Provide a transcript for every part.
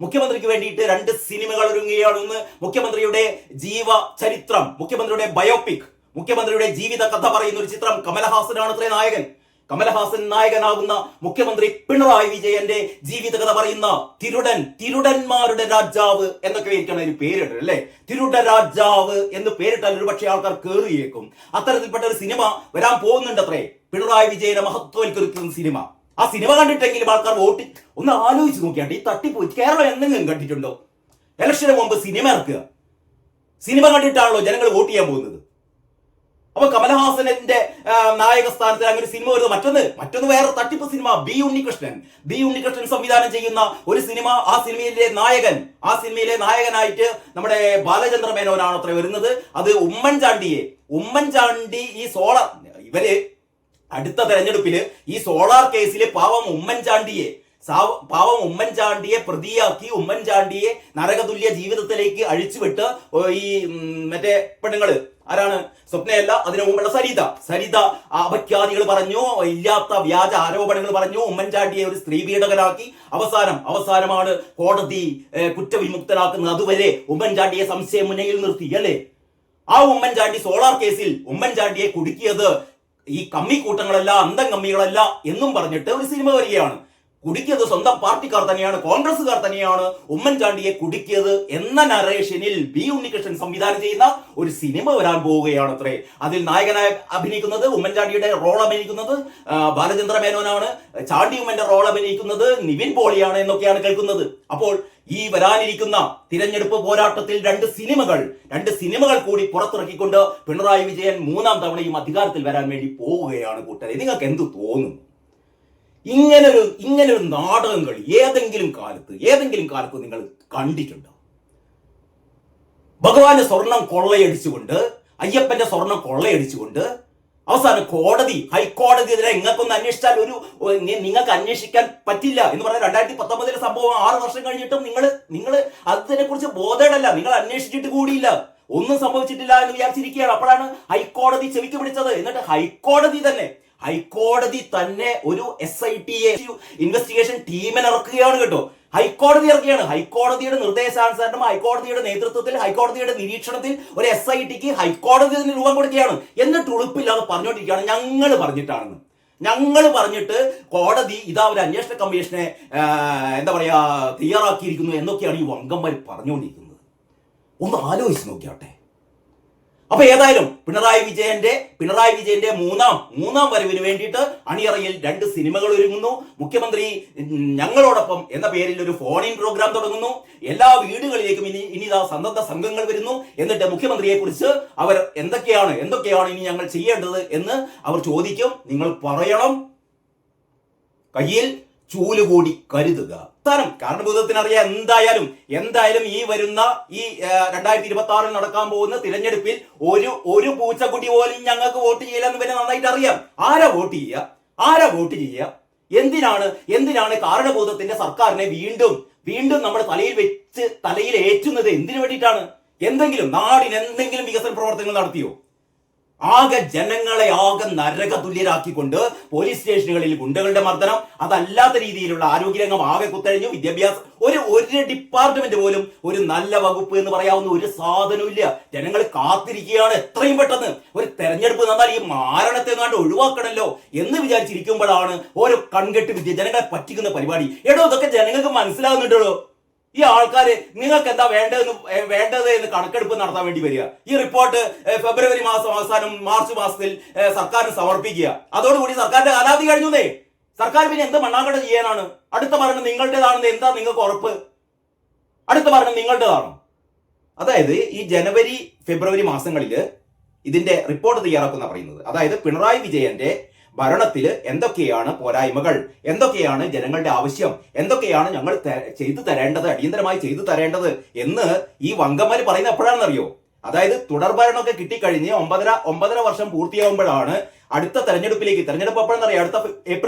മുഖ്യമന്ത്രിക്ക് വേണ്ടിയിട്ട് 2 സിനിമകൾ ഒരുങ്ങുകയാണ്. ഒന്ന് മുഖ്യമന്ത്രിയുടെ ജീവചരിത്രം, മുഖ്യമന്ത്രിയുടെ ബയോപിക്, മുഖ്യമന്ത്രിയുടെ ജീവിത കഥ പറയുന്ന ഒരു ചിത്രം. കമലഹാസനാണ് അത്രേ നായകൻ. കമലഹാസൻ നായകനാകുന്ന മുഖ്യമന്ത്രി പിണറായി വിജയന്റെ ജീവിത കഥ പറയുന്ന തിരുടന്മാരുടെ രാജാവ് എന്നൊക്കെ ആയിരിക്കണം അതിന് പേരിട്ടത് അല്ലെ. തിരുട രാജാവ് എന്ന് പേരിട്ടാൽ ഒരു പക്ഷേ ആൾക്കാർ കേറിയേക്കും. അത്തരത്തിൽപ്പെട്ട ഒരു സിനിമ വരാൻ പോകുന്നുണ്ട് അത്രേ. പിണറായി വിജയനെ മഹത്വവൽക്കരിക്കുന്ന സിനിമ. ആ സിനിമ കണ്ടിട്ടെങ്കിലും ആൾക്കാർ വോട്ട് ഒന്ന് ആലോചിച്ച് നോക്കിയാണ്ട് ഈ തട്ടിപ്പോയി കേരളം എന്തെങ്കിലും കണ്ടിട്ടുണ്ടോ? ഇലക്ഷന് മുമ്പ് സിനിമ ഇറക്കുക, സിനിമ കണ്ടിട്ടാണല്ലോ ജനങ്ങൾ വോട്ട് ചെയ്യാൻ പോകുന്നത്. അപ്പൊ കമലഹാസന്റെ നായക സ്ഥാനത്ത് അങ്ങനെ സിനിമ വരുന്നത്. മറ്റൊന്ന് വേറെ തട്ടിപ്പ് സിനിമ ബി ഉണ്ണികൃഷ്ണൻ സംവിധാനം ചെയ്യുന്ന ഒരു സിനിമ. ആ സിനിമയിലെ നായകനായിട്ട് നമ്മുടെ ബാലചന്ദ്ര മേനോനാണ് അത്ര വരുന്നത്. അത് ഉമ്മൻചാണ്ടി ഈ സോളാർ ഇവര് അടുത്ത തെരഞ്ഞെടുപ്പില് ഈ സോളാർ കേസില് പാവം ഉമ്മൻചാണ്ടിയെ പ്രതിയാക്കി ഉമ്മൻചാണ്ടിയെ നരകതുല്യ ജീവിതത്തിലേക്ക് അഴിച്ചുവിട്ട് ഈ മറ്റേ പെണ്ണുങ്ങള് ആരാണ്, സ്വപ്നയല്ല, അതിനു മുമ്പുള്ള സരിത അപഖ്യാതികൾ പറഞ്ഞു, ഇല്ലാത്ത വ്യാജ ആരോപണങ്ങൾ പറഞ്ഞു, ഉമ്മൻചാണ്ടിയെ ഒരു സ്ത്രീ പീഡകനാക്കി. അവസാനമാണ് കോടതി കുറ്റവിമുക്തനാക്കുന്നത്. അതുവരെ ഉമ്മൻചാണ്ടിയെ സംശയം മുന്നയിൽ നിർത്തി അല്ലേ. ആ ഉമ്മൻചാണ്ടി സോളാർ കേസിൽ ഉമ്മൻചാണ്ടിയെ കുടുക്കിയത് ഈ കമ്മിക്കൂട്ടങ്ങളല്ല, അന്തം കമ്മികളല്ല എന്നും പറഞ്ഞിട്ട് ഒരു സിനിമ വരികയാണ്. കുടുക്കിയത് സ്വന്തം പാർട്ടിക്കാർ തന്നെയാണ്, കോൺഗ്രസുകാർ തന്നെയാണ് ഉമ്മൻചാണ്ടിയെ കുടുക്കിയത് എന്ന നരേഷനിൽ ബി ഉണ്ണികൃഷ്ണൻ സംവിധാനം ചെയ്യുന്ന ഒരു സിനിമ വരാൻ പോവുകയാണ് അത്രേ. അതിൽ നായകനായി അഭിനയിക്കുന്നത്, ഉമ്മൻചാണ്ടിയുടെ റോൾ അഭിനയിക്കുന്നത് ബാലചന്ദ്ര മേനോനാണ്. ചാണ്ടി ഉമ്മന്റെ റോൾ അഭിനയിക്കുന്നത് നിവിൻ പോളിയാണ് എന്നൊക്കെയാണ് കേൾക്കുന്നത്. അപ്പോൾ ഈ വരാനിരിക്കുന്ന തിരഞ്ഞെടുപ്പ് പോരാട്ടത്തിൽ 2 സിനിമകൾ കൂടി പുറത്തിറക്കിക്കൊണ്ട് പിണറായി വിജയൻ 3ാം തവണയും അധികാരത്തിൽ വരാൻ വേണ്ടി പോവുകയാണ് കൂട്ടരെ. നിങ്ങൾക്ക് എന്ത് തോന്നുന്നു? ഇങ്ങനൊരു നാടകം കളി ഏതെങ്കിലും കാലത്ത് നിങ്ങൾ കണ്ടിട്ടുണ്ടോ? ഭഗവാന്റെ സ്വർണം കൊള്ളയടിച്ചുകൊണ്ട്, അയ്യപ്പന്റെ സ്വർണം കൊള്ളയടിച്ചുകൊണ്ട് അവസാനം ഹൈക്കോടതി ഇതിനെ നിങ്ങൾക്കൊന്ന് അന്വേഷിച്ചാൽ നിങ്ങൾക്ക് അന്വേഷിക്കാൻ പറ്റില്ല എന്ന് പറഞ്ഞാൽ 2019 സംഭവം 6 വർഷം കഴിഞ്ഞിട്ടും നിങ്ങൾ അതിനെ കുറിച്ച് ബോധേടല്ല, നിങ്ങൾ അന്വേഷിച്ചിട്ട് കൂടിയില്ല, ഒന്നും സംഭവിച്ചിട്ടില്ല എന്ന് വിചാരിച്ചിരിക്കുകയാണ്. അപ്പോഴാണ് ഹൈക്കോടതി ചെവിക്ക് പിടിച്ചത്. എന്നിട്ട് ഹൈക്കോടതി തന്നെ ഒരു SIT ഇൻവെസ്റ്റിഗേഷൻ ടീമിനെ ഇറക്കുകയാണ് കേട്ടോ. ഹൈക്കോടതിയുടെ നിർദ്ദേശാനുസരണം, ഹൈക്കോടതിയുടെ നേതൃത്വത്തിൽ, ഹൈക്കോടതിയുടെ നിരീക്ഷണത്തിൽ ഒരു SITക്ക് ഹൈക്കോടതി തന്നെ രൂപം കൊടുക്കുകയാണ്. എന്നിട്ട് ഉളുപ്പില്ലാതെ പറഞ്ഞുകൊണ്ടിരിക്കുകയാണ് ഞങ്ങൾ പറഞ്ഞിട്ട് കോടതി ഇതാ ഒരു അന്വേഷണ കമ്മീഷനെ തയ്യാറാക്കിയിരിക്കുന്നു എന്നൊക്കെയാണ് ഈ വങ്കന്മാർ പറഞ്ഞുകൊണ്ടിരിക്കുന്നത്. ഒന്ന് ആലോചിച്ച് നോക്കിയാട്ടെ. അപ്പൊ ഏതായാലും പിണറായി വിജയന്റെ മൂന്നാം വരവിന് വേണ്ടിയിട്ട് അണിയറയിൽ 2 സിനിമകൾ ഒരുങ്ങുന്നു. മുഖ്യമന്ത്രി ഞങ്ങളോടൊപ്പം എന്ന പേരിൽ ഒരു ഫോൺ ഇൻ പ്രോഗ്രാം തുടങ്ങുന്നു. എല്ലാ വീടുകളിലേക്കും ഇനി സന്നദ്ധ സംഘങ്ങൾ വരുന്നു. എന്നിട്ട് മുഖ്യമന്ത്രിയെ കുറിച്ച് അവർ എന്തൊക്കെയാണ് ഇനി ഞങ്ങൾ ചെയ്യേണ്ടത് എന്ന് അവർ ചോദിക്കും. നിങ്ങൾ പറയണം. കയ്യിൽ ചൂലുകൂടി കരുതുക. കാരണഭൂതത്തിനറിയാം എന്തായാലും ഈ വരുന്ന 2026 നടക്കാൻ പോകുന്ന തിരഞ്ഞെടുപ്പിൽ ഒരു പൂച്ചക്കുട്ടി പോലും ഞങ്ങൾക്ക് വോട്ട് ചെയ്യില്ലെന്ന് പിന്നെ നന്നായിട്ട് അറിയാം. ആരാ വോട്ട് ചെയ്യുക? എന്തിനാണ് കാരണഭൂതത്തിന്റെ സർക്കാരിനെ വീണ്ടും നമ്മുടെ തലയിൽ ഏറ്റുന്നത്? എന്തിനു വേണ്ടിയിട്ടാണ്? നാടിന് എന്തെങ്കിലും വികസന പ്രവർത്തനങ്ങൾ നടത്തിയോ? ജനങ്ങളെ നരകതുല്യരാക്കിക്കൊണ്ട് പോലീസ് സ്റ്റേഷനുകളിൽ ഗുണ്ടകളുടെ മർദ്ദനം, അതല്ലാത്ത രീതിയിലുള്ള ആരോഗ്യരംഗം ആകെ കുത്തഴിഞ്ഞു. വിദ്യാഭ്യാസം ഒരു ഡിപ്പാർട്ട്മെന്റ് പോലും, ഒരു നല്ല വകുപ്പ് എന്ന് പറയാവുന്ന ഒരു സാധനവും ഇല്ല. ജനങ്ങൾ കാത്തിരിക്കുകയാണ് എത്രയും പെട്ടെന്ന് ഒരു തെരഞ്ഞെടുപ്പ് നടന്നാൽ ഈ മാരണത്തെ എങ്ങാണ്ട് ഒഴിവാക്കണല്ലോ എന്ന് വിചാരിച്ചിരിക്കുമ്പോഴാണ് ഓരോ കൺകെട്ട് വിദ്യ ജനങ്ങളെ പറ്റിക്കുന്ന പരിപാടി. ഇതൊക്കെ ജനങ്ങൾക്ക് മനസ്സിലാകുന്നുണ്ടോ? ഈ ആൾക്കാര് നിങ്ങൾക്ക് എന്താ വേണ്ടത് എന്ന് കണക്കെടുപ്പ് നടത്താൻ വേണ്ടി വരിക. ഈ റിപ്പോർട്ട് ഫെബ്രുവരി മാസം അവസാനം മാർച്ച് മാസത്തിൽ സർക്കാരിന് സമർപ്പിക്കുക. അതോടുകൂടി സർക്കാരിന്റെ കാലാവധി കഴിഞ്ഞേ. സർക്കാർ പിന്നെ എന്ത് മണ്ണാങ്കട്ട ചെയ്യാനാണ്? അടുത്ത ഭരണം നിങ്ങളുടേതാണെന്ന് എന്താ നിങ്ങൾക്ക് ഉറപ്പ്? അടുത്ത ഭരണം നിങ്ങളുടേതാണോ? അതായത് ഈ ജനുവരി ഫെബ്രുവരി മാസങ്ങളിൽ ഇതിന്റെ റിപ്പോർട്ട് തയ്യാറാക്കുന്ന പറയുന്നത്, അതായത് പിണറായി വിജയന്റെ ഭരണത്തിൽ എന്തൊക്കെയാണ് പോരായ്മകൾ, എന്തൊക്കെയാണ് ജനങ്ങളുടെ ആവശ്യം, എന്തൊക്കെയാണ് ഞങ്ങൾ അടിയന്തരമായി ചെയ്തു തരേണ്ടത് എന്ന് ഈ വങ്കന്മാര് പറയുന്നത് എപ്പോഴാണെന്നറിയോ? അതായത് തുടർഭരണമൊക്കെ കിട്ടിക്കഴിഞ്ഞ് 9.5 വർഷം പൂർത്തിയാകുമ്പോഴാണ് അടുത്ത തെരഞ്ഞെടുപ്പ് എപ്പോഴെന്നറിയാം? അടുത്ത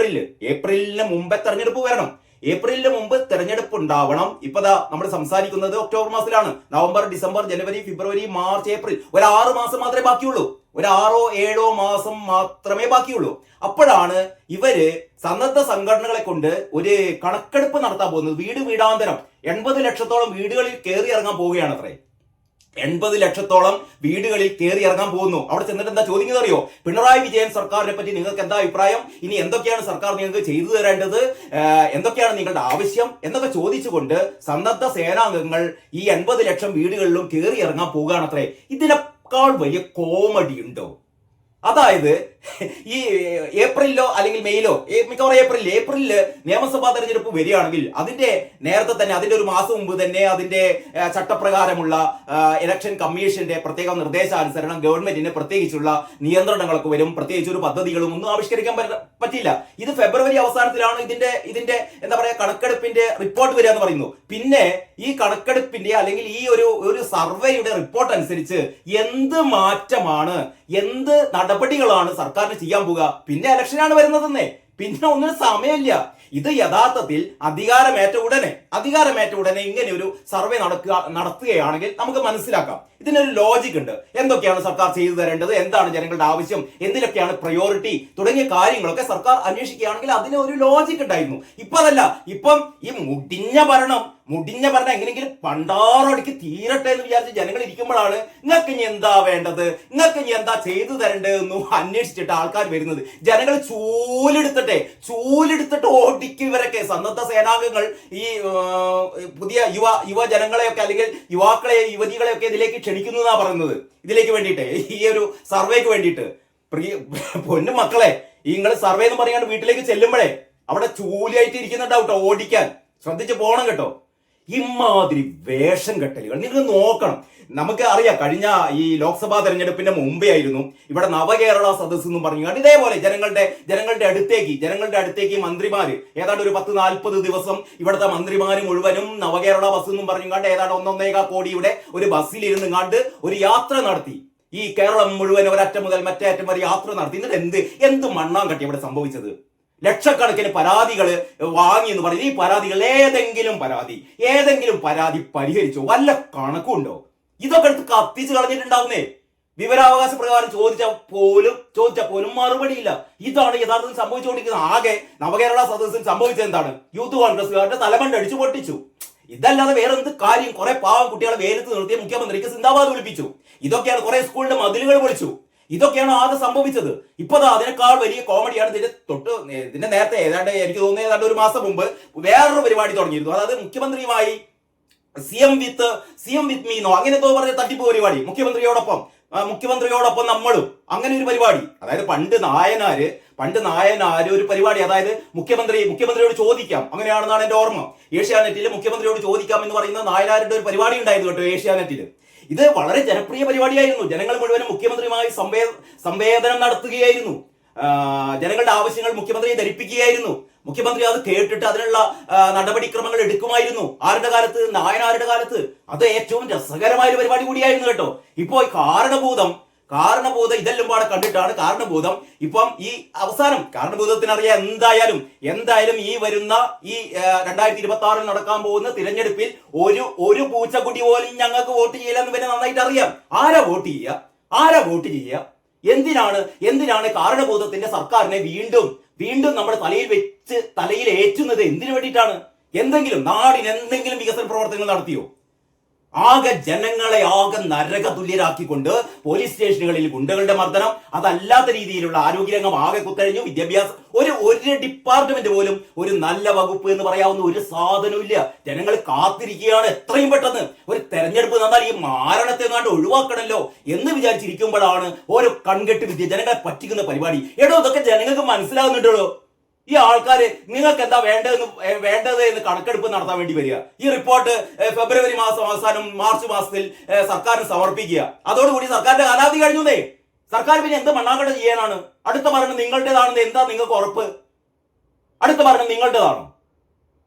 ഏപ്രിലിന് മുമ്പേ തെരഞ്ഞെടുപ്പ് വരണം. ഏപ്രിലിന് മുമ്പ് തെരഞ്ഞെടുപ്പ് ഉണ്ടാവണം. ഇപ്പതാ നമ്മൾ സംസാരിക്കുന്നത് ഒക്ടോബർ മാസത്തിലാണ്. നവംബർ, ഡിസംബർ, ജനുവരി, ഫെബ്രുവരി, മാർച്ച്, ഏപ്രിൽ, ഒരു 6 മാസം മാത്രമേ ബാക്കിയുള്ളൂ. ഒരു 6-7 മാസം മാത്രമേ ബാക്കിയുള്ളൂ. അപ്പോഴാണ് ഇവര് സന്നദ്ധ സംഘടനകളെ കൊണ്ട് ഒരു കണക്കെടുപ്പ് നടത്താൻ പോകുന്നത്. വീട് വീടാന്തരം 80 ലക്ഷത്തോളം വീടുകളിൽ കയറി ഇറങ്ങാൻ പോവുകയാണ് അത്രേ. 80 ലക്ഷത്തോളം വീടുകളിൽ കയറി ഇറങ്ങാൻ പോകുന്നു. അവിടെ ചെന്നിട്ട് എന്താ ചോദിക്കുന്നത് അറിയോ? പിണറായി വിജയൻ സർക്കാരിനെ പറ്റി നിങ്ങൾക്ക് എന്താ അഭിപ്രായം? ഇനി എന്തൊക്കെയാണ് സർക്കാർ നിങ്ങൾക്ക് ചെയ്തു തരേണ്ടത്? എന്തൊക്കെയാണ് നിങ്ങളുടെ ആവശ്യം എന്നൊക്കെ ചോദിച്ചുകൊണ്ട് സന്നദ്ധ സേനാംഗങ്ങൾ ഈ 80 ലക്ഷം വീടുകളിലും കയറി ഇറങ്ങാൻ പോകുകയാണത്രേ. ഇതിനേക്കാൾ വലിയ കോമഡി ഉണ്ടോ? അതായത് ഈ ഏപ്രിലോ അല്ലെങ്കിൽ മെയിലോ, മിക്കവാറും ഏപ്രിലില് നിയമസഭാ തെരഞ്ഞെടുപ്പ് വരികയാണെങ്കിൽ അതിന്റെ നേരത്തെ തന്നെ, അതിന്റെ ഒരു മാസം മുമ്പ് തന്നെ അതിന്റെ ചട്ടപ്രകാരമുള്ള ഇലക്ഷൻ കമ്മീഷന്റെ പ്രത്യേക നിർദ്ദേശാനുസരണം ഗവൺമെന്റിന് പ്രത്യേകിച്ചുള്ള നിയന്ത്രണങ്ങളൊക്കെ വരും. പ്രത്യേകിച്ച് ഒരു പദ്ധതികളും ഒന്നും ആവിഷ്കരിക്കാൻ പറ്റില്ല. ഇത് ഫെബ്രുവരി അവസാനത്തിലാണ് ഇതിന്റെ എന്താ പറയാ കണക്കെടുപ്പിന്റെ റിപ്പോർട്ട് വരിക എന്ന് പറയുന്നു. പിന്നെ ഈ കണക്കെടുപ്പിന്റെ അല്ലെങ്കിൽ ഈ ഒരു സർവേയുടെ റിപ്പോർട്ട് അനുസരിച്ച് എന്ത് മാറ്റമാണ്, എന്ത് നടപടികളാണ് സർക്കാരിന് ചെയ്യാൻ പോകുക? പിന്നെ ഇലക്ഷനാണ് വരുന്നതെന്നേ, പിന്നെ ഒന്നിനും സമയമില്ല. ഇത് യഥാർത്ഥത്തിൽ അധികാരമേറ്റ ഉടനെ ഇങ്ങനെ ഒരു സർവേ നടത്തുകയാണെങ്കിൽ നമുക്ക് മനസ്സിലാക്കാം. ഇതിനൊരു ലോജിക് ഉണ്ട്. എന്തൊക്കെയാണ് സർക്കാർ ചെയ്തു തരേണ്ടത്, എന്താണ് ജനങ്ങളുടെ ആവശ്യം, എന്തിലൊക്കെയാണ് പ്രയോറിറ്റി തുടങ്ങിയ കാര്യങ്ങളൊക്കെ സർക്കാർ അന്വേഷിക്കുകയാണെങ്കിൽ അതിന് ഒരു ലോജിക് ഉണ്ടായിരുന്നു. ഇപ്പൊ അതല്ല. ഇപ്പം ഈ മുടിഞ്ഞ ഭരണം എങ്ങനെയെങ്കിലും പണ്ടാറടിക്ക് തീരട്ടെ എന്ന് വിചാരിച്ച് ജനങ്ങൾ ഇരിക്കുമ്പോഴാണ് നിങ്ങൾക്ക് ഇനി എന്താ വേണ്ടത്, നിങ്ങൾക്ക് ഇനി എന്താ ചെയ്തു തരേണ്ടതെന്നും അന്വേഷിച്ചിട്ട് ആൾക്കാർ വരുന്നത്. ജനങ്ങൾ ചൂലെടുത്തിട്ട് ഓടിക്കും ഇവരൊക്കെ. സന്നദ്ധ സേനാംഗങ്ങൾ ഈ പുതിയ യുവജനങ്ങളെയൊക്കെ അല്ലെങ്കിൽ യുവതികളെയൊക്കെ ഇതിലേക്ക് ക്ഷണിക്കുന്നു എന്നാ പറയുന്നത്. ഇതിലേക്ക് വേണ്ടിയിട്ട്, ഈ ഒരു സർവേക്ക് വേണ്ടിയിട്ട്. പൊന്നു മക്കളെ, ഈ നിങ്ങൾ സർവേ എന്ന് പറയാണ്ട് വീട്ടിലേക്ക് ചെല്ലുമ്പോഴേ അവിടെ ചൂലിയായിട്ട് ഇരിക്കുന്നുണ്ടാവട്ടോ ഓടിക്കാൻ. ശ്രദ്ധിച്ച് പോകണം കേട്ടോ. ഇമാതിരി വേഷം കെട്ടലുകൾ നിങ്ങൾ നോക്കണം. നമുക്ക് അറിയാം, കഴിഞ്ഞ ഈ ലോക്സഭാ തെരഞ്ഞെടുപ്പിന്റെ മുമ്പേ ആയിരുന്നു ഇവിടെ നവകേരള സദസ് എന്നും പറഞ്ഞു ഇതേപോലെ ജനങ്ങളുടെ അടുത്തേക്ക് മന്ത്രിമാര് ഏതാണ്ട് ഒരു 10-40 ദിവസം ഇവിടുത്തെ മന്ത്രിമാര് മുഴുവനും നവകേരള ബസ് എന്നും പറഞ്ഞുകൊണ്ട് ഏതാണ്ട് 1.25 കോടിയുടെ ഒരു ബസ്സിലിരുന്ന് കണ്ട് ഒരു യാത്ര നടത്തി. ഈ കേരളം മുഴുവൻ ഒരറ്റം മുതൽ മറ്റേ അറ്റം വരെ യാത്ര നടത്തി. എന്നിട്ട് എന്ത് മണ്ണാൻ കട്ടി ഇവിടെ സംഭവിച്ചത്? ലക്ഷക്കണക്കിന് പരാതികൾ വാങ്ങി എന്ന് പറയും. ഈ പരാതികൾ ഏതെങ്കിലും പരാതി പരിഹരിച്ചോ? വല്ല കണക്കുണ്ടോ? ഇതൊക്കെ എടുത്ത് കത്തിച്ച് കളഞ്ഞിട്ടുണ്ടാവുന്നേ. വിവരാവകാശ പ്രകാരം ചോദിച്ചാൽ പോലും മറുപടിയില്ല. ഇതാണ് യഥാർത്ഥത്തിൽ സംഭവിച്ചുകൊണ്ടിരിക്കുന്നത്. ആകെ നവകേരള സദസ്സിൽ സംഭവിച്ചത് എന്താണ്? യൂത്ത് കോൺഗ്രസ്സുകാരുടെ തലമണ്ട അടിച്ചു പൊട്ടിച്ചു. ഇതല്ലാതെ വേറെ എന്ത് കാര്യം? കുറെ പാവം കുട്ടികളെ വേലത്ത് നിർത്തിയ മുഖ്യമന്ത്രിക്ക് സിന്ദാബാദ് വിളിപ്പിച്ചു. ഇതൊക്കെയാണ്. കുറെ സ്കൂളിന്റെ മതിലുകൾ പൊളിച്ചു. ഇതൊക്കെയാണ് ആകെ സംഭവിച്ചത്. ഇപ്പതാ അതിനേക്കാൾ വലിയ കോമഡിയാണ് ഇതിന്റെ നേരത്തെ ഏതാണ്ട് എനിക്ക് തോന്നുന്നത് ഏതാണ്ട് ഒരു മാസം മുമ്പ് വേറൊരു പരിപാടി തുടങ്ങിയിരുന്നു. അതായത് മുഖ്യമന്ത്രിയുമായി സിഎം വിത്ത് മീന്നോ അങ്ങനെ എന്തോ പറഞ്ഞ തട്ടിപ്പ് പരിപാടി. മുഖ്യമന്ത്രിയോടൊപ്പം നമ്മളും, അങ്ങനെ ഒരു പരിപാടി. അതായത് പണ്ട് നായനാര് ഒരു പരിപാടി, അതായത് മുഖ്യമന്ത്രിയോട് ചോദിക്കാം, അങ്ങനെയാണെന്നാണ് എന്റെ ഓർമ്മ. ഏഷ്യാനെറ്റിൽ മുഖ്യമന്ത്രിയോട് ചോദിക്കാം എന്ന് പറയുന്ന നായനാരുടെ ഒരു പരിപാടി ഉണ്ടായിരുന്നു കേട്ടോ ഏഷ്യാനെറ്റിൽ. ഇത് വളരെ ജനപ്രിയ പരിപാടിയായിരുന്നു. ജനങ്ങൾ മുഴുവനും മുഖ്യമന്ത്രിയുമായി സംവേദനം നടത്തുകയായിരുന്നു. ജനങ്ങളുടെ ആവശ്യങ്ങൾ മുഖ്യമന്ത്രിയെ ധരിപ്പിക്കുകയായിരുന്നു. മുഖ്യമന്ത്രി അത് കേട്ടിട്ട് അതിനുള്ള നടപടിക്രമങ്ങൾ എടുക്കുമായിരുന്നു. ആരുടെ കാലത്ത്? നായനാരുടെ കാലത്ത്. അത് ഏറ്റവും രസകരമായ ഒരു പരിപാടി കൂടിയായിരുന്നു കേട്ടോ. ഇപ്പോൾ കാരണഭൂതം ഇതെല്ലാം പാടെ കണ്ടിട്ടാണ് കാരണഭൂതം ഇപ്പം ഈ അവസാനം കാരണഭൂതത്തിനറിയാം എന്തായാലും ഈ വരുന്ന ഈ 2026 നടക്കാൻ പോകുന്ന തിരഞ്ഞെടുപ്പിൽ ഒരു പൂച്ചക്കുട്ടി പോലും ഞങ്ങൾക്ക് വോട്ട് ചെയ്യില്ല എന്ന് പിന്നെ നന്നായിട്ട് അറിയാം. ആരാ വോട്ട് ചെയ്യുക? എന്തിനാണ് കാരണഭൂതത്തിന്റെ സർക്കാരിനെ വീണ്ടും നമ്മുടെ തലയിൽ ഏറ്റുന്നത്? എന്തിനു വേണ്ടിയിട്ടാണ്? നാടിന് എന്തെങ്കിലും വികസന പ്രവർത്തനങ്ങൾ നടത്തിയോ? ആകെ ജനങ്ങളെ നരക തുല്യരാക്കിക്കൊണ്ട് പോലീസ് സ്റ്റേഷനുകളിൽ ഗുണ്ടകളുടെ മർദ്ദനം, അതല്ലാത്ത രീതിയിലുള്ള ആരോഗ്യരംഗം ആകെ കുത്തഴിഞ്ഞു. വിദ്യാഭ്യാസം ഒരു ഡിപ്പാർട്ട്മെന്റ് പോലും, ഒരു നല്ല വകുപ്പ് എന്ന് പറയാവുന്ന ഒരു സാധനവും ഇല്ല. ജനങ്ങൾ കാത്തിരിക്കുകയാണ് എത്രയും പെട്ടെന്ന് ഒരു തെരഞ്ഞെടുപ്പ് നടന്നാൽ ഈ മാരണത്തെ എങ്ങാണ്ട് ഒഴിവാക്കണമല്ലോ എന്ന് വിചാരിച്ചിരിക്കുമ്പോഴാണ് ഓരോ കൺകെട്ട് വിദ്യ ജനങ്ങളെ പറ്റിക്കുന്ന പരിപാടി. ഇതൊക്കെ ജനങ്ങൾക്ക് മനസ്സിലാവുന്നുണ്ടോ? ഈ ആൾക്കാര് നിങ്ങൾക്ക് എന്താ വേണ്ടത് എന്ന് കണക്കെടുപ്പ് നടത്താൻ വേണ്ടി വരിക. ഈ റിപ്പോർട്ട് ഫെബ്രുവരി മാസം അവസാനം മാർച്ച് മാസത്തിൽ സർക്കാരിന് സമർപ്പിക്കുക. അതോടുകൂടി സർക്കാരിന്റെ കാലാവധി കഴിഞ്ഞേ. സർക്കാർ പിന്നെ എന്ത് മണ്ണാങ്കട്ട ചെയ്യാനാണ്? അടുത്ത ഭരണം നിങ്ങളുടേതാണെന്ന് എന്താ നിങ്ങൾക്ക് ഉറപ്പ്? അടുത്ത ഭരണം നിങ്ങളുടേതാണോ?